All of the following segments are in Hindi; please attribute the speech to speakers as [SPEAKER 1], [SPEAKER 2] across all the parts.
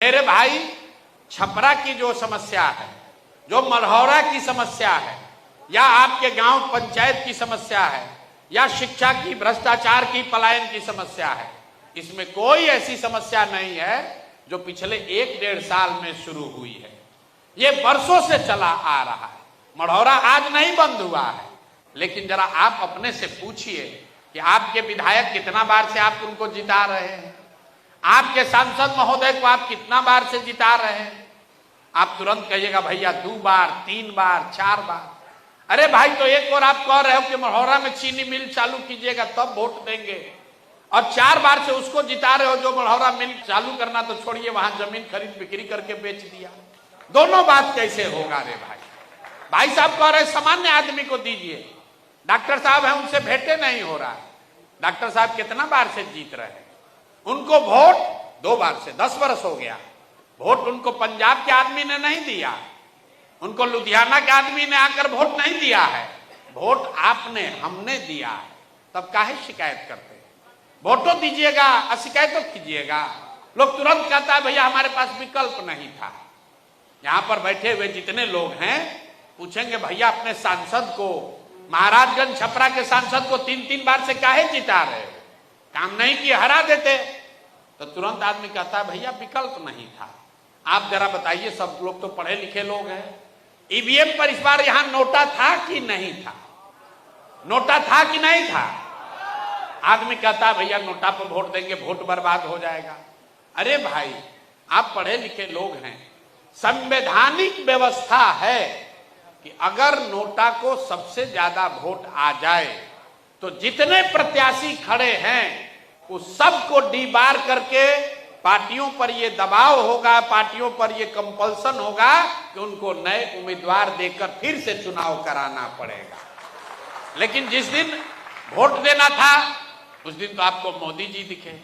[SPEAKER 1] मेरे भाई, छपरा की जो समस्या है, जो मढ़ौरा की समस्या है, या आपके गांव पंचायत की समस्या है, या शिक्षा की, भ्रष्टाचार की, पलायन की समस्या है, इसमें कोई ऐसी समस्या नहीं है जो पिछले 1-1.5 साल में शुरू हुई है। ये बरसों से चला आ रहा है। मढ़ौरा आज नहीं बंद हुआ है, लेकिन जरा आप अपने से पूछिए कि आपके विधायक कितना बार से आप उनको जिता रहे हैं, आपके सांसद महोदय को आप कितना बार से जिता रहे हैं। आप तुरंत कहिएगा भैया 2 बार, 3 बार, 4 बार। अरे भाई, तो एक और आप कह रहे हो कि मढ़ौरा में चीनी मिल चालू कीजिएगा तब वोट देंगे, और 4 बार से उसको जिता रहे हो जो मढ़ौरा मिल चालू करना तो छोड़िए, वहां जमीन खरीद बिक्री करके बेच दिया। दोनों बात कैसे होगा रे भाई? भाई साहब कह रहे सामान्य आदमी को दीजिए, डॉक्टर साहब है उनसे भेंटे नहीं हो रहा है। डॉक्टर साहब कितना बार से जीत रहे हैं, उनको वोट 2 बार से 10 वर्ष हो गया। वोट उनको पंजाब के आदमी ने नहीं दिया, उनको लुधियाना के आदमी ने आकर वोट नहीं दिया है, वोट आपने, हमने दिया है। तब काहे शिकायत करते हैं? वोटों दीजिएगा और शिकायतों कीजिएगा। लोग तुरंत कहता है भैया हमारे पास विकल्प नहीं था। यहां पर बैठे हुए जितने लोग हैं पूछेंगे भैया अपने सांसद को, महाराजगंज छपरा के सांसद को 3-3 बार से काहे जिता रहे हो? काम नहीं किए हरा देते। तो तुरंत आदमी कहता है भैया विकल्प नहीं था। आप जरा बताइए, सब लोग तो पढ़े लिखे लोग हैं, ईवीएम पर इस बार यहां नोटा था कि नहीं था? नोटा था कि नहीं था? आदमी कहता है भैया नोटा पर वोट देंगे, वोट बर्बाद हो जाएगा। अरे भाई, आप पढ़े लिखे लोग हैं, संवैधानिक व्यवस्था है कि अगर नोटा को सबसे ज्यादा वोट आ जाए तो जितने प्रत्याशी खड़े हैं उस सबको डीबार करके पार्टियों पर ये दबाव होगा, पार्टियों पर ये कंपल्सन होगा कि उनको नए उम्मीदवार देकर फिर से चुनाव कराना पड़ेगा। लेकिन जिस दिन वोट देना था उस दिन तो आपको मोदी जी दिखे,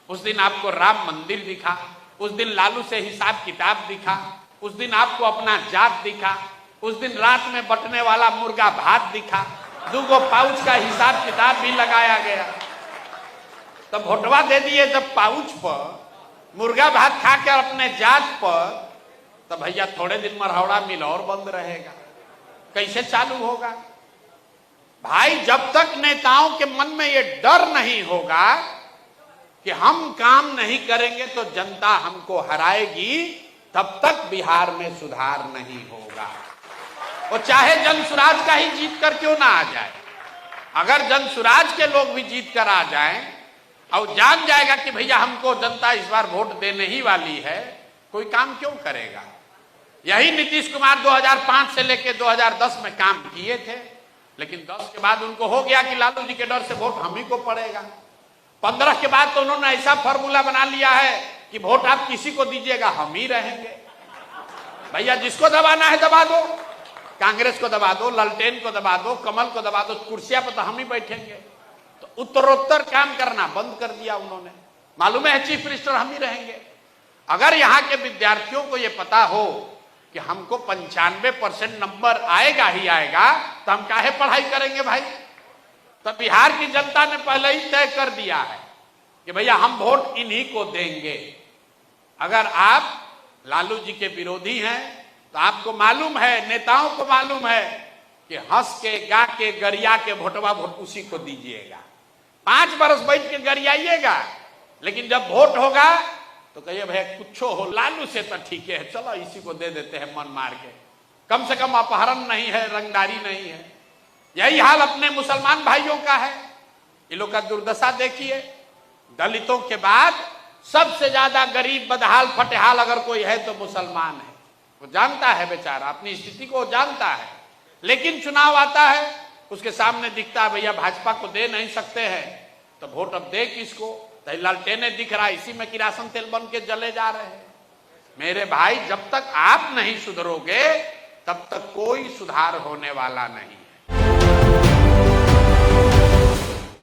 [SPEAKER 1] उस दिन आपको राम मंदिर दिखा, उस दिन लालू से हिसाब किताब दिखा, उस दिन आपको अपना जात दिखा, उस दिन रात में बटने वाला मुर्गा भात दिखा, 2 पाउच का हिसाब किताब भी लगाया गया। तब वोटवा दे दिए जब पाउच पर, मुर्गा भात खा कर अपने जात पर, तब भैया थोड़े दिन मढ़ौरा मिल और बंद रहेगा। कैसे चालू होगा भाई? जब तक नेताओं के मन में ये डर नहीं होगा कि हम काम नहीं करेंगे तो जनता हमको हराएगी, तब तक बिहार में सुधार नहीं होगा। वो चाहे जनसुराज का ही जीत कर क्यों ना आ जाए। अगर जनसुराज के लोग भी जीत कर आ जाएं और जान जाएगा कि भैया हमको जनता इस बार वोट देने ही वाली है, कोई काम क्यों करेगा? यही नीतीश कुमार 2005 से लेकर 2010 में काम किए थे, लेकिन 10 के बाद उनको हो गया कि लालू जी के डर से वोट हम ही को पड़ेगा। 15 के बाद तो उन्होंने ऐसा फॉर्मूला बना लिया है कि वोट आप किसी को दीजिएगा हम ही रहेंगे। भैया जिसको दबाना है दबा दो, कांग्रेस को दबा दो, ललटेन को दबा दो, कमल को दबा दो, कुर्सियां पर तो हम ही बैठेंगे। तो उत्तरोत्तर काम करना बंद कर दिया उन्होंने। मालूम है चीफ मिनिस्टर हम ही रहेंगे। अगर यहाँ के विद्यार्थियों को यह पता हो कि हमको 95% नंबर आएगा ही आएगा, तो हम काहे पढ़ाई करेंगे भाई? तो बिहार की जनता ने पहले ही तय कर दिया है कि भैया हम वोट इन्हीं को देंगे। अगर आप लालू जी के विरोधी हैं तो आपको मालूम है, नेताओं को मालूम है कि हंस के, गा के, गरिया के वोटवा वोट उसी को दीजिएगा। 5 बरस बैठ के गरियाइएगा, लेकिन जब वोट होगा तो कहिए भैया कुछ हो, लालू से तो ठीक है, चलो इसी को दे देते हैं मन मार के, कम से कम अपहरण नहीं है, रंगदारी नहीं है। यही हाल अपने मुसलमान भाइयों का है। ये लोग का दुर्दशा देखिए, दलितों के बाद सबसे ज्यादा गरीब, बदहाल, फटेहाल अगर कोई है तो मुसलमान है। वो जानता है बेचारा, अपनी स्थिति को जानता है, लेकिन चुनाव आता है उसके सामने दिखता है भैया भाजपा को दे नहीं सकते हैं तो वोट अब दे किसको? तो लालटेने दिख रहा है, इसी में किरासन तेल बन के जले जा रहे हैं। मेरे भाई, जब तक आप नहीं सुधरोगे तब तक कोई सुधार होने वाला नहीं।